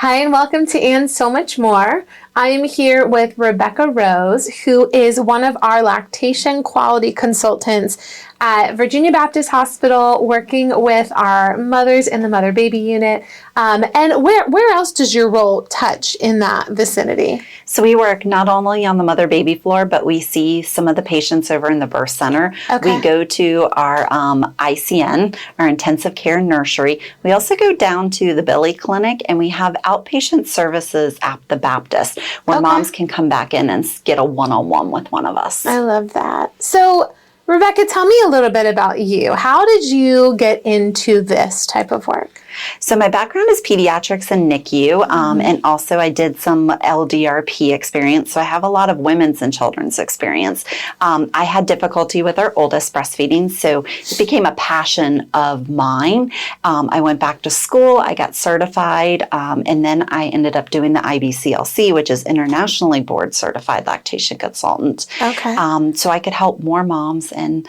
Hi, and welcome to And So Much More. I am here with Rebecca Rose, who is one of our lactation quality consultants at Virginia Baptist Hospital, working with our mothers in the mother-baby unit. And where else does your role touch in that vicinity? So we work not only on the mother-baby floor, but we see some of the patients over in the birth center. Okay. We go to our ICN, our intensive care nursery. We also go down to the Billy Clinic, and we have outpatient services at the Baptist, where moms can come back in and get a one-on-one with one of us. I love that. So, Rebecca, tell me a little bit about you. How did you get into this type of work? So my background is pediatrics and NICU, and also I did some LDRP experience, so I have a lot of women's and children's experience. I had difficulty with our oldest breastfeeding, so it became a passion of mine. I went back to school, I got certified, and then I ended up doing the IBCLC, which is Internationally Board Certified Lactation Consultant. Okay. So I could help more moms and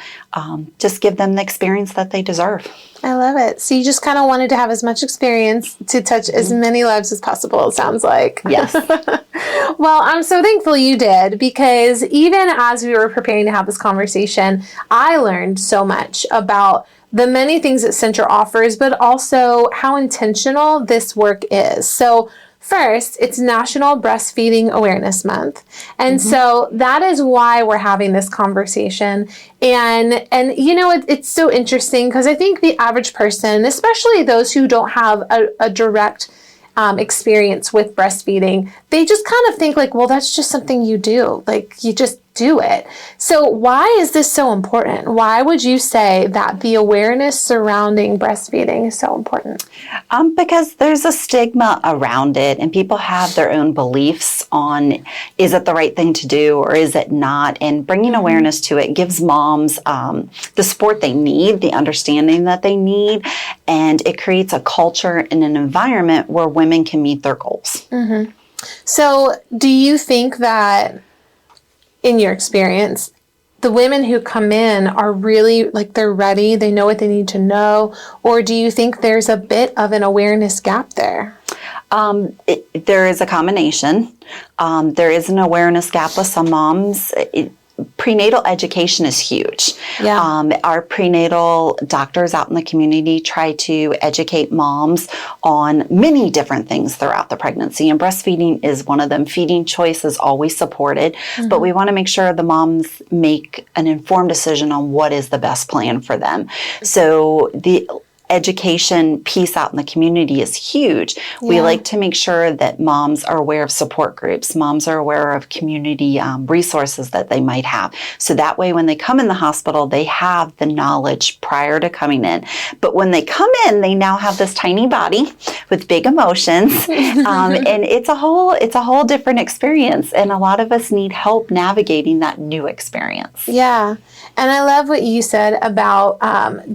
just give them the experience that they deserve. I love it. So you just kind of wanted to have as much experience to touch as many lives as possible, it sounds like. Yes. Well, I'm so thankful you did, because even as we were preparing to have this conversation, I learned so much about the many things that Centra offers, but also how intentional this work is. So first, it's National Breastfeeding Awareness Month. And so that is why we're having this conversation. And you know, it's so interesting, because I think the average person, especially those who don't have a direct experience with breastfeeding, they just kind of think like, well, that's just something you do. Like, you just do it. So why is this so important? Why would you say that the awareness surrounding breastfeeding is so important? Because there's a stigma around it, and people have their own beliefs on, is it the right thing to do or is it not? And bringing awareness to it gives moms the support they need, the understanding that they need, and it creates a culture and an environment where women can meet their goals. So do you think that, in your experience, the women who come in are really, like, they're ready, they know what they need to know, or do you think there's a bit of an awareness gap there? There is a combination. There is an awareness gap with some moms. Prenatal education is huge. Yeah. Our prenatal doctors out in the community try to educate moms on many different things throughout the pregnancy, and breastfeeding is one of them. Feeding choice is always supported, but we want to make sure the moms make an informed decision on what is the best plan for them. So the education piece out in the community is huge. We like to make sure that moms are aware of support groups. Moms are aware of community resources that they might have. So that way, when they come in the hospital, they have the knowledge prior to coming in. But when they come in, they now have this tiny body with big emotions, and it's a whole different experience. And a lot of us need help navigating that new experience. Yeah. And I love what you said about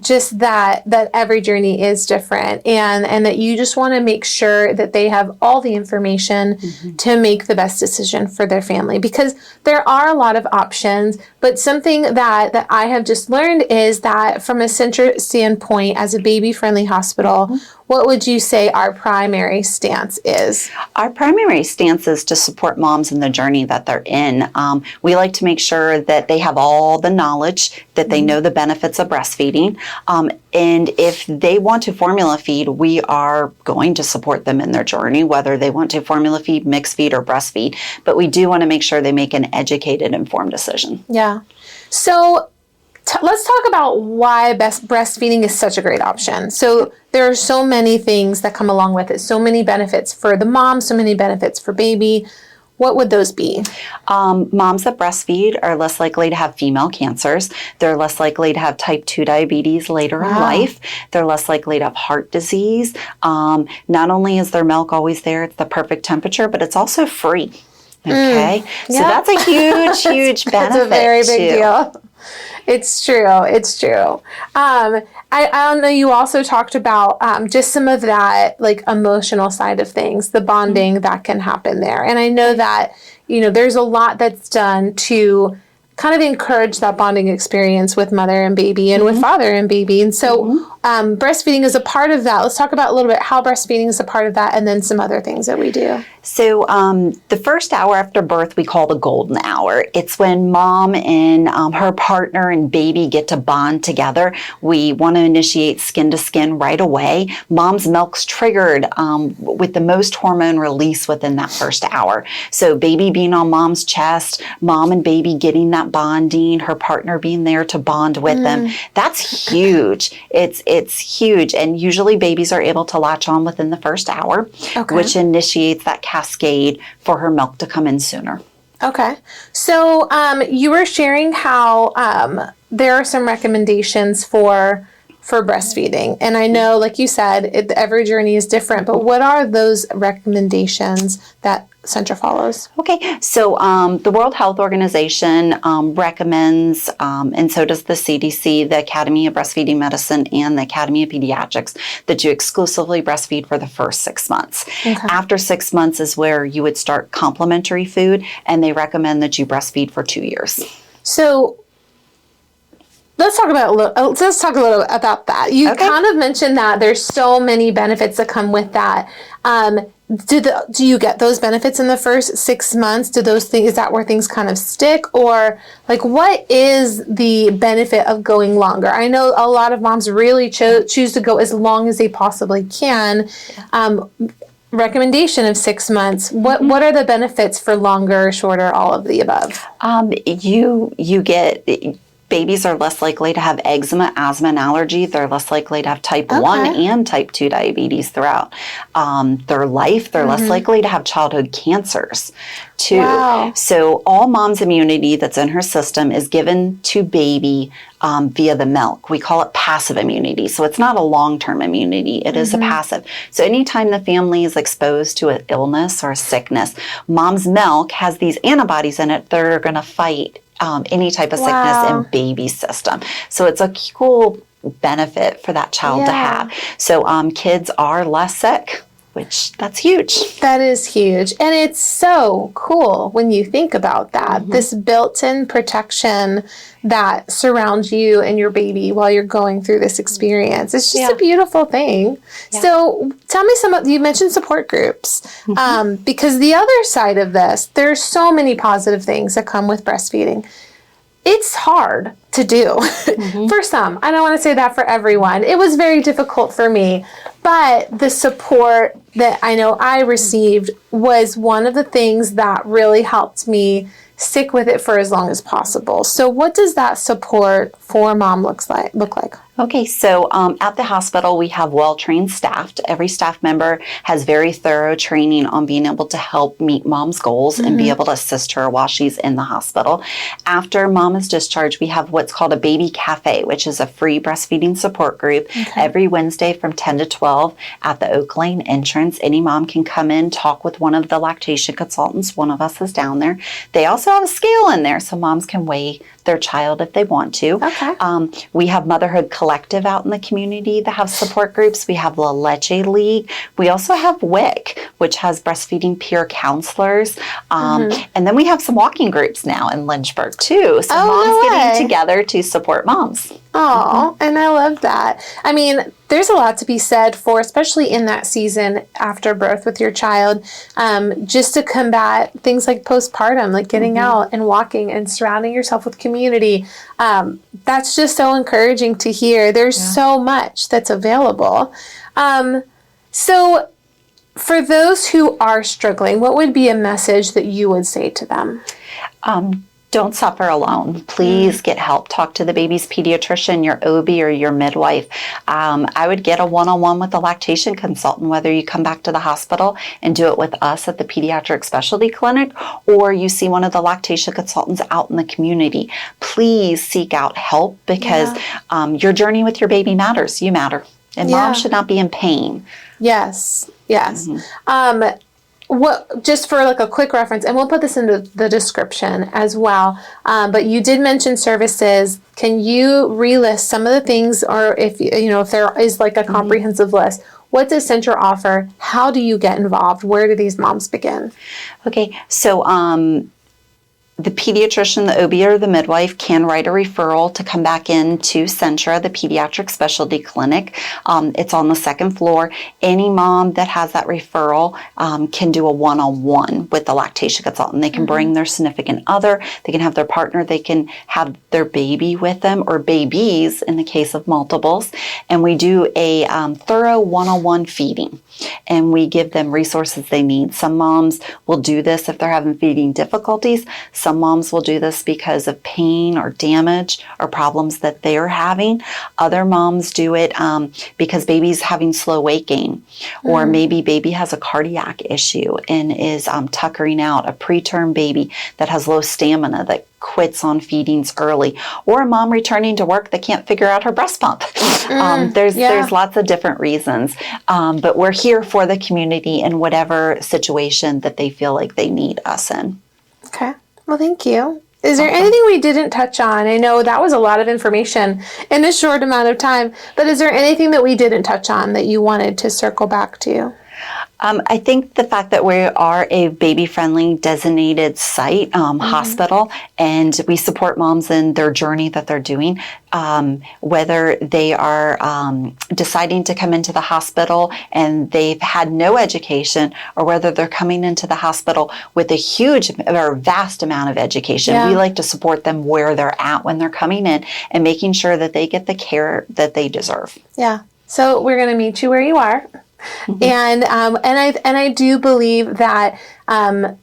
just that every journey is different, and that you just want to make sure that they have all the information to make the best decision for their family, because there are a lot of options. But something that I have just learned is that from a Centra standpoint, as a baby-friendly hospital, what would you say our primary stance is? Our primary stance is to support moms in the journey that they're in. We like to make sure that they have all the knowledge, that they know the benefits of breastfeeding. And if they want to formula feed, we are going to support them in their journey, whether they want to formula feed, mix feed, or breastfeed. But we do want to make sure they make an educated, informed decision. Yeah. So let's talk about why breastfeeding is such a great option. So there are so many things that come along with it, so many benefits for the mom, so many benefits for baby. What would those be? Moms that breastfeed are less likely to have female cancers. They're less likely to have type 2 diabetes later in life. They're less likely to have heart disease. Not only is their milk always there, it's the perfect temperature, but it's also free. Okay? So that's a huge benefit. That's a very big deal. It's true. It's true. I know you also talked about just some of that, like, emotional side of things, the bonding that can happen there. And I know that, you know, there's a lot that's done to kind of encourage that bonding experience with mother and baby and with father and baby. And so breastfeeding is a part of that. Let's talk about a little bit how breastfeeding is a part of that and then some other things that we do. So the first hour after birth we call the golden hour. It's when mom and her partner and baby get to bond together. We want to initiate skin to skin right away. Mom's milk's triggered with the most hormone release within that first hour. So baby being on mom's chest, mom and baby getting that bonding, her partner being there to bond with them. That's huge. It's huge. And usually babies are able to latch on within the first hour, which initiates that cascade for her milk to come in sooner. Okay. So you were sharing how there are some recommendations for breastfeeding. And I know, like you said, every journey is different, but what are those recommendations that Centra follows? Okay, so the World Health Organization recommends, and so does the CDC, the Academy of Breastfeeding Medicine, and the Academy of Pediatrics, that you exclusively breastfeed for the first 6 months. After 6 months is where you would start complementary food, and they recommend that you breastfeed for 2 years. So let's talk a little about that. You kind of mentioned that there's so many benefits that come with that. Do you get those benefits in the first 6 months? Is that where things kind of stick? Or like, what is the benefit of going longer? I know a lot of moms really choose to go as long as they possibly can. Recommendation of 6 months. What are the benefits for longer, shorter, all of the above? You get... Babies are less likely to have eczema, asthma, and allergy. They're less likely to have type 1 and type 2 diabetes throughout their life. They're less likely to have childhood cancers, too. Wow. So all mom's immunity that's in her system is given to baby via the milk. We call it passive immunity. So it's not a long-term immunity. It is a passive. So anytime the family is exposed to an illness or a sickness, mom's milk has these antibodies in it that are going to fight any type of sickness in baby's system. So it's a cool benefit for that child to have. So kids are less sick, which that's huge. That is huge. And it's so cool when you think about that. This built-in protection that surrounds you and your baby while you're going through this experience. It's just a beautiful thing. So tell me you mentioned support groups, because the other side of this, there's so many positive things that come with breastfeeding. It's hard to do for some. I don't want to say that for everyone. It was very difficult for me, but the support that I know I received was one of the things that really helped me stick with it for as long as possible. So what does that support for mom look like? Okay, so at the hospital, we have well-trained staff. Every staff member has very thorough training on being able to help meet mom's goals and be able to assist her while she's in the hospital. After mom is discharged, we have what's called a baby cafe, which is a free breastfeeding support group every Wednesday from 10 to 12 at the Oak Lane entrance. Any mom can come in, talk with one of the lactation consultants. One of us is down there. They also have a scale in there so moms can weigh their child if they want to. We have Motherhood Collective out in the community that have support groups. We have La Leche League. We also have WIC, which has breastfeeding peer counselors. And then we have some walking groups now in Lynchburg too. So moms getting together to support moms. Oh, and I love that. I mean, there's a lot to be said for, especially in that season after birth with your child, just to combat things like postpartum, like getting out and walking and surrounding yourself with community. That's just so encouraging to hear. There's so much that's available. So for those who are struggling, what would be a message that you would say to them? Don't suffer alone. Please get help. Talk to the baby's pediatrician, your OB, or your midwife. I would get a one-on-one with a lactation consultant, whether you come back to the hospital and do it with us at the pediatric specialty clinic, or you see one of the lactation consultants out in the community. Please seek out help because your journey with your baby matters. You matter. And mom should not be in pain. Yes. What, just for like a quick reference, and we'll put this into the description as well, but you did mention services. Can you relist some of the things, or if there is like a comprehensive list, what does Centra offer? How do you get involved? Where do these moms begin? Okay, so the pediatrician, the OB, or the midwife can write a referral to come back into Centra, the pediatric specialty clinic. It's on the second floor. Any mom that has that referral can do a one-on-one with the lactation consultant. They can bring their significant other, they can have their partner, they can have their baby with them, or babies in the case of multiples. And we do a thorough one-on-one feeding, and we give them resources they need. Some moms will do this if they're having feeding difficulties. Some moms will do this because of pain or damage or problems that they're having. Other moms do it because baby's having slow weight gain, or maybe baby has a cardiac issue and is tuckering out, a preterm baby that has low stamina that quits on feedings early, or a mom returning to work that can't figure out her breast pump. There's lots of different reasons, but we're here for the community in whatever situation that they feel like they need us in. Okay. Well, thank you. Is there anything we didn't touch on? I know that was a lot of information in a short amount of time, but is there anything that we didn't touch on that you wanted to circle back to? I think the fact that we are a baby-friendly designated site, hospital, and we support moms in their journey that they're doing, whether they are deciding to come into the hospital and they've had no education, or whether they're coming into the hospital with a huge or vast amount of education. We like to support them where they're at when they're coming in and making sure that they get the care that they deserve. Yeah. So we're going to meet you where you are. And I do believe that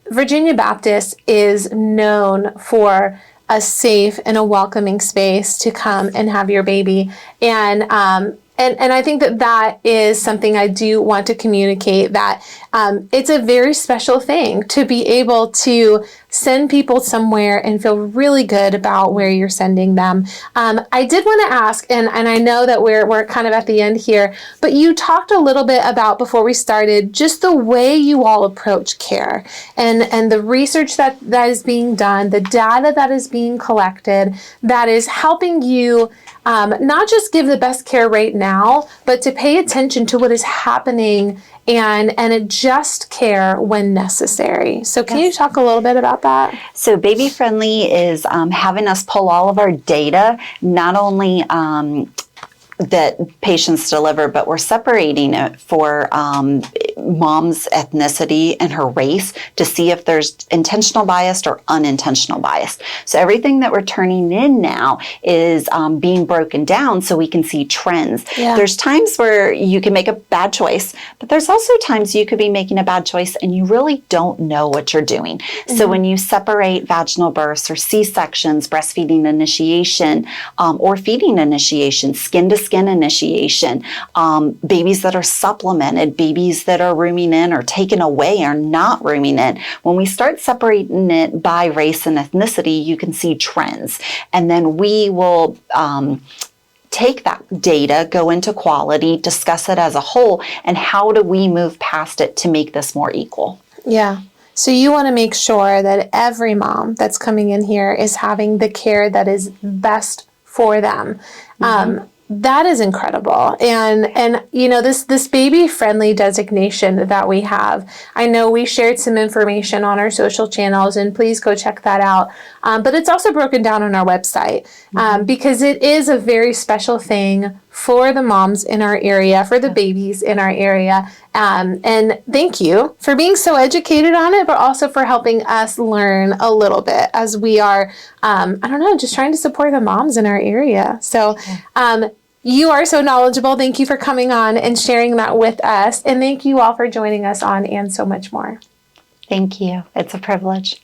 Virginia Baptist is known for a safe and a welcoming space to come and have your baby. And I think that is something I do want to communicate, that it's a very special thing to be able to send people somewhere and feel really good about where you're sending them. I did want to ask, and I know that we're kind of at the end here, but you talked a little bit about, before we started, just the way you all approach care and the research that is being done, the data that is being collected, that is helping you not just give the best care right now, but to pay attention to what is happening and adjust care when necessary. So can you talk a little bit about that? So Baby Friendly is having us pull all of our data, not only that patients deliver, but we're separating it for mom's ethnicity and her race to see if there's intentional bias or unintentional bias. So everything that we're turning in now is being broken down so we can see trends. There's times where you can make a bad choice, but there's also times you could be making a bad choice and you really don't know what you're doing. So when you separate vaginal births or C-sections, breastfeeding initiation, or feeding initiation, skin to skin initiation, babies that are supplemented, babies that are rooming in or taken away or not rooming in. When we start separating it by race and ethnicity, you can see trends. And then we will take that data, go into quality, discuss it as a whole, and how do we move past it to make this more equal? Yeah. So you want to make sure that every mom that's coming in here is having the care that is best for them. That is incredible. And you know, this baby friendly designation that we have, I know we shared some information on our social channels, and please go check that out. But it's also broken down on our website because it is a very special thing for the moms in our area, for the babies in our area. And thank you for being so educated on it, but also for helping us learn a little bit as we are, just trying to support the moms in our area. So, you are so knowledgeable. Thank you for coming on and sharing that with us. And thank you all for joining us on And So Much More. Thank you. It's a privilege.